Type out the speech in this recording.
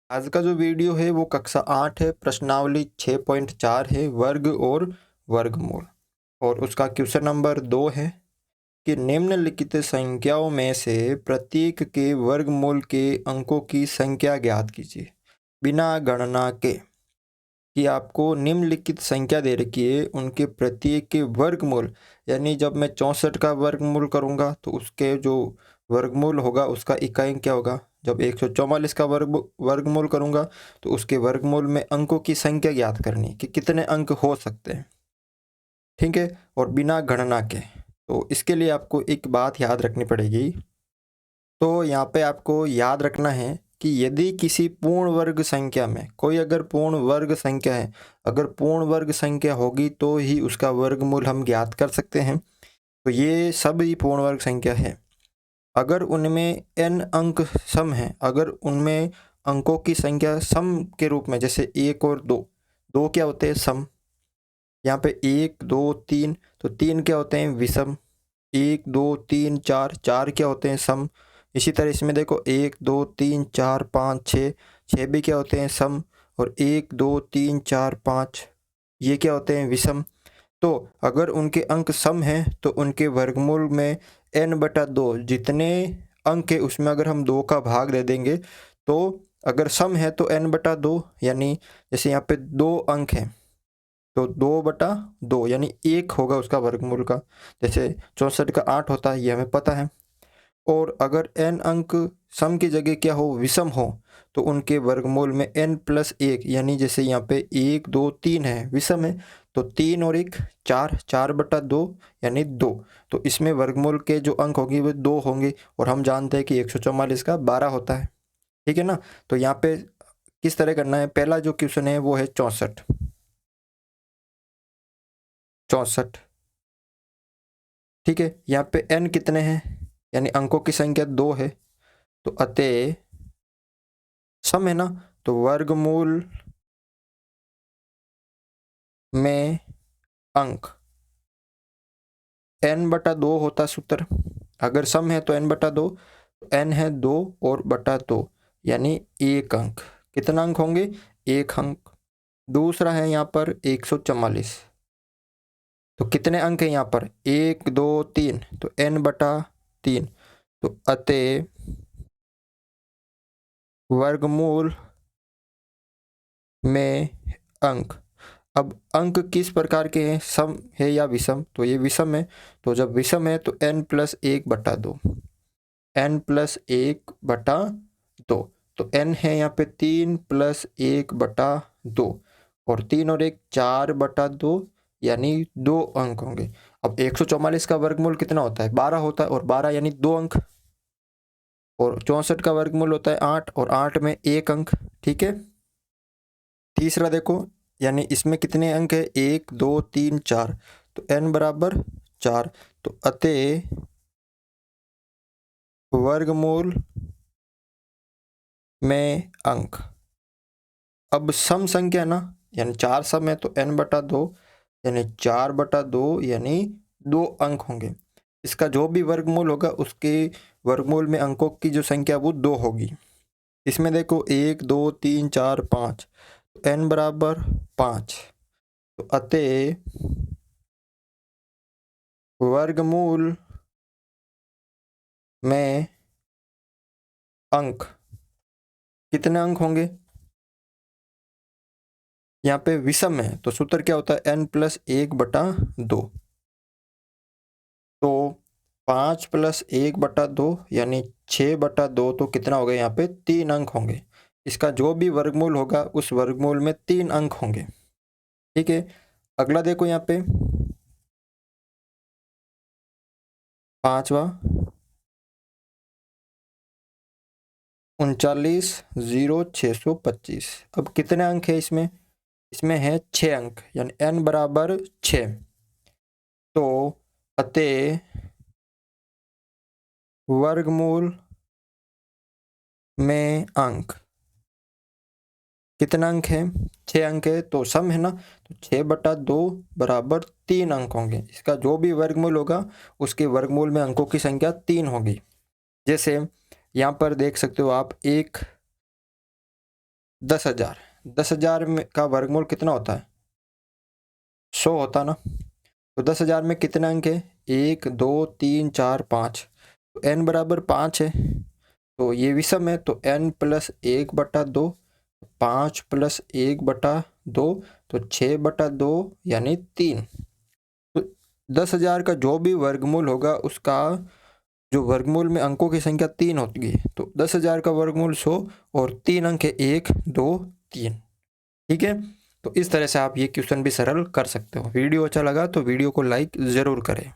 आज का जो वीडियो है वो कक्षा 8 है, प्रश्नावली 6.4 है, वर्ग और वर्गमूल। और उसका क्वेश्चन नंबर 2 है कि निम्नलिखित संख्याओं में से प्रत्येक के वर्गमूल के अंकों की संख्या ज्ञात कीजिए बिना गणना के। कि आपको निम्नलिखित संख्या दे रखी है, उनके प्रत्येक के वर्गमूल, यानी जब मैं 64 का वर्गमूल करूँगा तो उसके जो वर्गमूल होगा उसका इकाई क्या होगा। जब 144 का वर्गमूल करूँगा तो उसके वर्गमूल में अंकों की संख्या ज्ञात करनी कि कितने अंक हो सकते हैं, ठीक है, और बिना गणना के। तो इसके लिए आपको एक बात याद रखनी पड़ेगी। तो यहाँ पे आपको याद रखना है कि यदि किसी पूर्ण वर्ग संख्या में कोई अगर पूर्ण वर्ग संख्या है, अगर पूर्ण वर्ग संख्या होगी तो ही उसका वर्गमूल हम ज्ञात कर सकते हैं। तो ये सभी पूर्ण वर्ग संख्या है। अगर उनमें n अंक सम है, अगर उनमें अंकों की संख्या सम के रूप में, जैसे 1 और 2, 2 क्या होते हैं सम, यहाँ पे 1 2 3, तो 3 क्या होते हैं विषम, 1 2 3 4, 4 क्या होते हैं सम। इसी तरह इसमें देखो 1 2 3 4 5 6, 6 भी क्या होते हैं सम, और 1 2 3 4 5 ये क्या होते हैं विषम। तो अगर उनके अंक सम हैं तो उनके वर्गमूल में n/2 जितने अंक है उसमें अगर हम 2 का भाग दे देंगे, तो अगर सम है तो n/2, यानी जैसे यहाँ पे 2 अंक हैं तो 2/2 यानी 1 होगा उसका वर्गमूल का। जैसे 64 का 8 होता है, ये हमें पता है। और अगर n अंक सम की जगह क्या हो विषम हो तो उनके वर्गमूल में n+1, यानी जैसे यहाँ पे 1 2 3 है विषम है, तो 3 और 1 4, 4/2 यानी 2। तो इसमें वर्गमूल के जो अंक होंगे वो 2 होंगे, और हम जानते हैं कि 144 का 12 होता है, ठीक है ना। तो यहाँ पे किस तरह करना है, पहला जो क्वेश्चन है वो है 64, 64, ठीक है। यहाँ पे n कितने हैं, यानी अंकों की संख्या 2 है, तो अतः सम है ना, तो वर्गमूल में अंक n/2 होता सूत्र। अगर सम है तो n/2, n है 2 और बटा 2 यानी 1 अंक। कितना अंक होंगे, 1 अंक। दूसरा है यहाँ पर 144, तो कितने अंक है यहाँ पर 1 2 3, तो n/3, तो अतः वर्गमूल में अंक। अब अंक किस प्रकार के हैं, सम है या विषम, तो ये विषम है। तो जब विषम है तो n+1/2, n+1/2, तो n है यहाँ पे 3 + 1/2, और 3 और 1 4/2 यानी 2 अंक होंगे। अब 144 का वर्गमूल कितना होता है, 12 होता है, और 12 यानी 2 अंक। और 64 का वर्गमूल होता है 8, और 8 में 1 अंक, ठीक है। तीसरा देखो, यानी इसमें कितने अंक है 1 2 3 4, तो n बराबर 4, तो अतः वर्गमूल में अंक। अब सम संख्या ना, यानी 4 सम है तो n/2 यानी 4/2 यानी 2 अंक होंगे। इसका जो भी वर्गमूल होगा उसके वर्गमूल में अंकों की जो संख्या वो 2 होगी। इसमें देखो 1 2 3 4 5, तो n बराबर 5, तो अतः वर्गमूल में अंक कितने अंक होंगे, यहाँ पे विषम है तो सूत्र क्या होता है n+1/2, तो 5 + 1/2 यानी 6/2, तो कितना होगा यहाँ पे 3 अंक होंगे। इसका जो भी वर्गमूल होगा उस वर्गमूल में 3 अंक होंगे, ठीक है। अगला देखो यहाँ पे पांचवा 39,0,625। अब कितने अंक है इसमें, इसमें है 6 अंक, यानी n बराबर 6, तो अतः वर्गमूल में अंक कितना अंक है, 6 अंक है, तो सम है ना, तो 6/2 बराबर 3 अंक होंगे। इसका जो भी वर्गमूल होगा उसके वर्गमूल में अंकों की संख्या 3 होगी। जैसे यहाँ पर देख सकते हो आप, एक 10,000। 10,000 में का वर्गमूल कितना होता है? 100 होता ना। तो 10,000 में कितने अंक है? 1 2 3 4 5। तो n बराबर 5 है, तो ये विषम है, तो n प्लस 1/2, 5 प्लस 1/2, तो 6/2 यानी 3। तो 10,000 का जो भी वर्गमूल होगा उसका जो वर्गमूल में अंकों की संख्या 3 होती है, तो 10,000 का वर्गमूल 100 और 3 अंक है 1 2 3। ठीक है, तो इस तरह से आप ये क्वेश्चन भी सरल कर सकते हो। वीडियो अच्छा लगा तो वीडियो को लाइक ज़रूर करें।